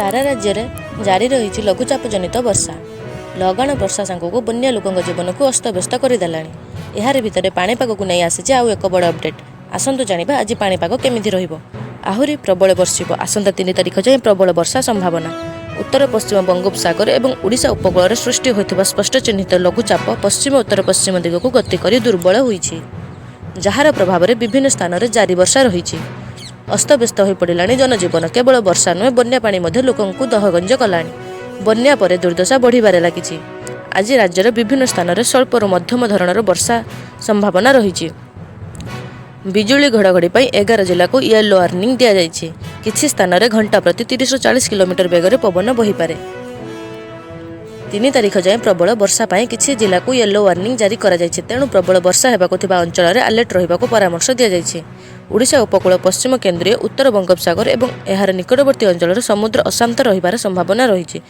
सारा राज्य में जारी रही लघुचाप जनित वर्षा। लगाण वर्षा सांगू बन्या लोकों जीवन को अस्तव्यस्त करदेला। यार भितर पाणीपाग को नहीं आसी आउ एक बड़ अपडेट। आसतु जानिबा आज पाणीपाग केमिति रहिबो। आहुरी प्रबल वर्षिब। आसंता 3 तारिख जाए प्रबल वर्षा संभावना। उत्तर पश्चिम बंगोपसागर और ओडिशा उपकूल सृष्टि होता स्पष्ट चिन्हित लघुचाप पश्चिम उत्तर पश्चिम दिग को गति कर दुर्बल होइछि, जार प्रभाव में विभिन्न स्थान में जारी वर्षा रही। अस्तव्यस्त हो पड़ा जनजीवन। केवल वर्षा नुहे बन्या पानी लोकों दहगंज कला। बन्या पर दुर्दशा बढ़िबारे लागिछि। आज राज्यर विभिन्न स्थान में स्वल्प मध्यम धरणर वर्षा संभावना रही। बिजुली घड़घड़ी 11 जिला को येलो वार्निंग दि जाइछि। किछि स्थान में घंटा प्रति 30-40 किलोमीटर बेगर पवन बहीपे। 3 तारिख जाए प्रबल वर्षा पाई किछि जिला को येलो वार्निंग जारी करा जाइछि। तेणु प्रबल वर्षा हेबाकु थिबा अंचल में अलर्ट रहिबाकु परामर्श दिया जाइछि। ओडिशा उपकूल पश्चिम केन्द्रीय उत्तर बंगोपसागर और एहार निकटवर्ती अंचल समुद्र अशांत रहिबार संभावना रही।